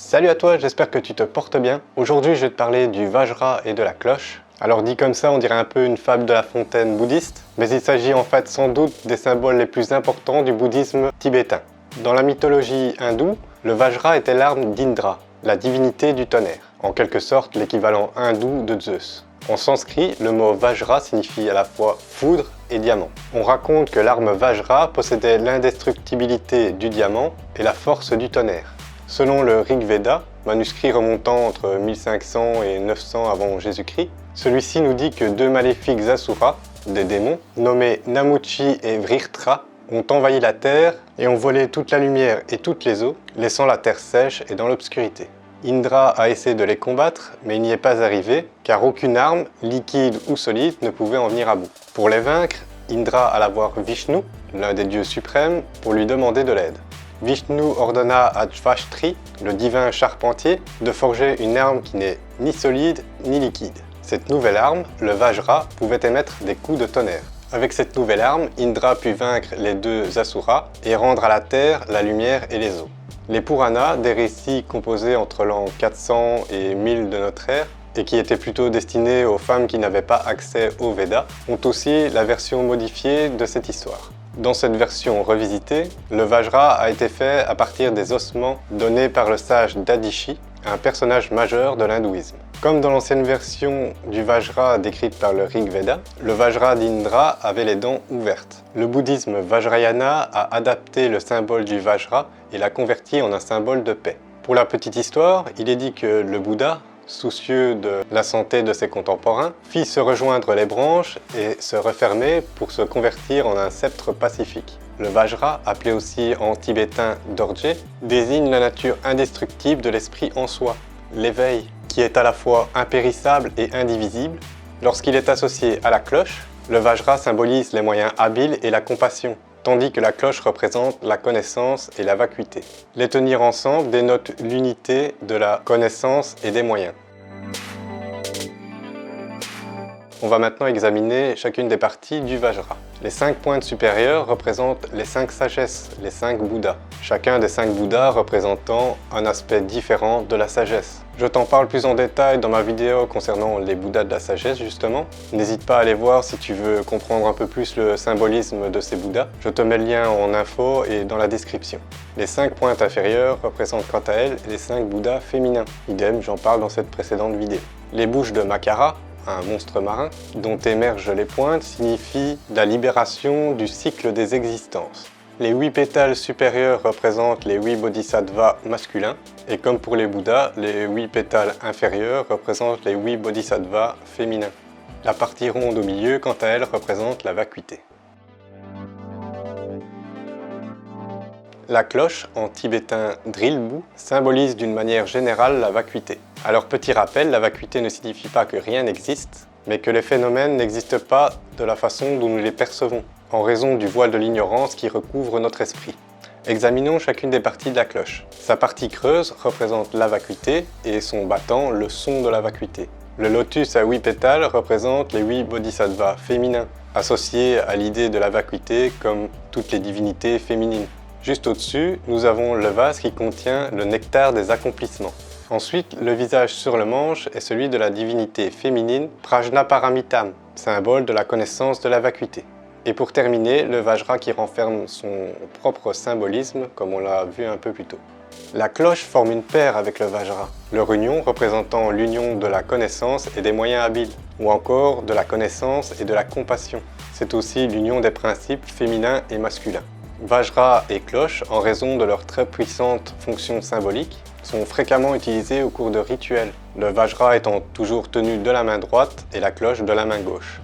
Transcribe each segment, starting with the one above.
Salut à toi, j'espère que tu te portes bien. Aujourd'hui, je vais te parler du Vajra et de la cloche. Alors dit comme ça, on dirait un peu une fable de La Fontaine bouddhiste, mais il s'agit en fait sans doute des symboles les plus importants du bouddhisme tibétain. Dans la mythologie hindoue, le Vajra était l'arme d'Indra, la divinité du tonnerre, en quelque sorte l'équivalent hindou de Zeus. En sanskrit, le mot Vajra signifie à la fois foudre et diamant. On raconte que l'arme Vajra possédait l'indestructibilité du diamant et la force du tonnerre. Selon le Rig Veda, manuscrit remontant entre 1500 et 900 avant Jésus-Christ, celui-ci nous dit que deux maléfiques asuras, des démons, nommés Namuchi et Vritra, ont envahi la terre et ont volé toute la lumière et toutes les eaux, laissant la terre sèche et dans l'obscurité. Indra a essayé de les combattre, mais il n'y est pas arrivé, car aucune arme, liquide ou solide, ne pouvait en venir à bout. Pour les vaincre, Indra alla voir Vishnu, l'un des dieux suprêmes, pour lui demander de l'aide. Vishnu ordonna à Tvashtri, le divin charpentier, de forger une arme qui n'est ni solide ni liquide. Cette nouvelle arme, le Vajra, pouvait émettre des coups de tonnerre. Avec cette nouvelle arme, Indra put vaincre les deux Asuras et rendre à la terre la lumière et les eaux. Les Puranas, des récits composés entre l'an 400 et 1000 de notre ère, et qui étaient plutôt destinés aux femmes qui n'avaient pas accès aux Védas, ont aussi la version modifiée de cette histoire. Dans cette version revisitée, le Vajra a été fait à partir des ossements donnés par le sage Dadishi, un personnage majeur de l'hindouisme. Comme dans l'ancienne version du Vajra décrite par le Rig Veda, le Vajra d'Indra avait les dents ouvertes. Le bouddhisme Vajrayana a adapté le symbole du Vajra et l'a converti en un symbole de paix. Pour la petite histoire, il est dit que le Bouddha, soucieux de la santé de ses contemporains, fit se rejoindre les branches et se refermer pour se convertir en un sceptre pacifique. Le Vajra, appelé aussi en tibétain Dorje, désigne la nature indestructible de l'esprit en soi, l'éveil, qui est à la fois impérissable et indivisible. Lorsqu'il est associé à la cloche, le Vajra symbolise les moyens habiles et la compassion, tandis que la cloche représente la connaissance et la vacuité. Les tenir ensemble dénote l'unité de la connaissance et des moyens. On va maintenant examiner chacune des parties du Vajra. Les 5 pointes supérieures représentent les 5 sagesses, les 5 Bouddhas. Chacun des 5 Bouddhas représentant un aspect différent de la sagesse. Je t'en parle plus en détail dans ma vidéo concernant les Bouddhas de la sagesse justement. N'hésite pas à aller voir si tu veux comprendre un peu plus le symbolisme de ces Bouddhas. Je te mets le lien en info et dans la description. Les 5 pointes inférieures représentent quant à elles les 5 Bouddhas féminins. Idem, j'en parle dans cette précédente vidéo. Les bouches de Makara, un monstre marin, dont émergent les pointes, signifie la libération du cycle des existences. Les 8 pétales supérieurs représentent les 8 bodhisattvas masculins, et comme pour les Bouddhas, les 8 pétales inférieurs représentent les 8 bodhisattvas féminins. La partie ronde au milieu, quant à elle, représente la vacuité. La cloche, en tibétain Drilbu, symbolise d'une manière générale la vacuité. Alors petit rappel, la vacuité ne signifie pas que rien n'existe, mais que les phénomènes n'existent pas de la façon dont nous les percevons, en raison du voile de l'ignorance qui recouvre notre esprit. Examinons chacune des parties de la cloche. Sa partie creuse représente la vacuité et son battant le son de la vacuité. Le lotus à 8 pétales représente les 8 bodhisattvas féminins, associés à l'idée de la vacuité comme toutes les divinités féminines. Juste au-dessus, nous avons le vase qui contient le nectar des accomplissements. Ensuite, le visage sur le manche est celui de la divinité féminine Prajnaparamitam, symbole de la connaissance de la vacuité. Et pour terminer, le Vajra qui renferme son propre symbolisme, comme on l'a vu un peu plus tôt. La cloche forme une paire avec le Vajra, leur union représentant l'union de la connaissance et des moyens habiles, ou encore de la connaissance et de la compassion. C'est aussi l'union des principes féminins et masculins. Vajra et cloche, en raison de leur très puissante fonction symbolique, sont fréquemment utilisés au cours de rituels, le Vajra étant toujours tenu de la main droite et la cloche de la main gauche.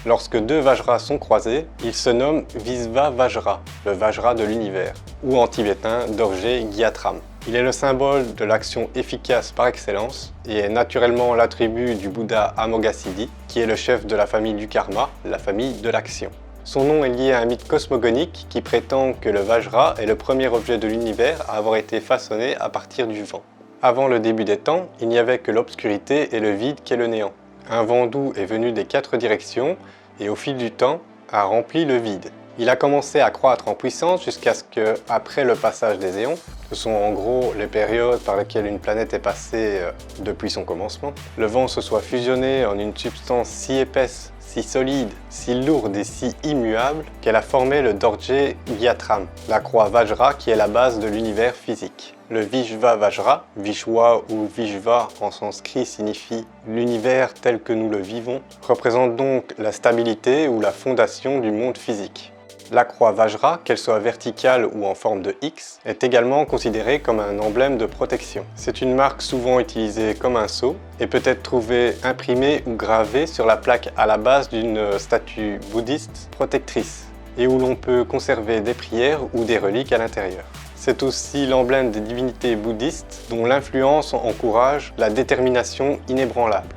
Lorsque deux Vajras sont croisés, ils se nomment Visva Vajra, le Vajra de l'univers, ou en tibétain Dorje Gyatram. Il est le symbole de l'action efficace par excellence et est naturellement l'attribut du Bouddha Amoghasiddhi, qui est le chef de la famille du karma, la famille de l'action. Son nom est lié à un mythe cosmogonique qui prétend que le Vajra est le premier objet de l'univers à avoir été façonné à partir du vent. Avant le début des temps, il n'y avait que l'obscurité et le vide qu'est le néant. Un vent doux est venu des 4 directions et au fil du temps a rempli le vide. Il a commencé à croître en puissance jusqu'à ce que, après le passage des éons, ce sont en gros les périodes par lesquelles une planète est passée depuis son commencement, le vent se soit fusionné en une substance si épaisse, si solide, si lourde et si immuable qu'elle a formé le Dorje Gyatram, la croix Vajra qui est la base de l'univers physique. Le Vishva Vajra, Vishwa ou Vishva en sanskrit signifie l'univers tel que nous le vivons, représente donc la stabilité ou la fondation du monde physique. La croix Vajra, qu'elle soit verticale ou en forme de X, est également considérée comme un emblème de protection. C'est une marque souvent utilisée comme un sceau et peut être trouvée imprimée ou gravée sur la plaque à la base d'une statue bouddhiste protectrice et où l'on peut conserver des prières ou des reliques à l'intérieur. C'est aussi l'emblème des divinités bouddhistes dont l'influence encourage la détermination inébranlable.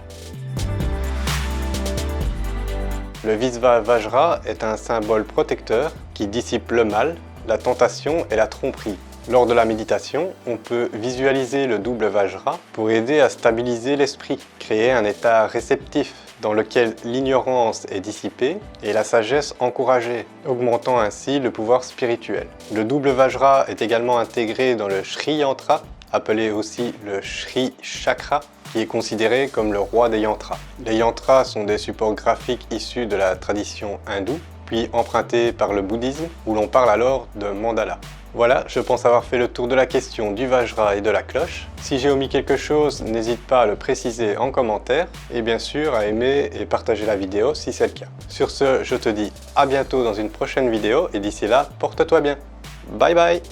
Le Vishva Vajra est un symbole protecteur qui dissipe le mal, la tentation et la tromperie. Lors de la méditation, on peut visualiser le double Vajra pour aider à stabiliser l'esprit, créer un état réceptif dans lequel l'ignorance est dissipée et la sagesse encouragée, augmentant ainsi le pouvoir spirituel. Le double Vajra est également intégré dans le Sri Yantra, appelé aussi le Sri Chakra, qui est considéré comme le roi des yantras. Les yantras sont des supports graphiques issus de la tradition hindoue, puis empruntés par le bouddhisme, où l'on parle alors de mandala. Voilà, je pense avoir fait le tour de la question du Vajra et de la cloche. Si j'ai omis quelque chose, n'hésite pas à le préciser en commentaire, et bien sûr à aimer et partager la vidéo si c'est le cas. Sur ce, je te dis à bientôt dans une prochaine vidéo, et d'ici là, porte-toi bien. Bye bye!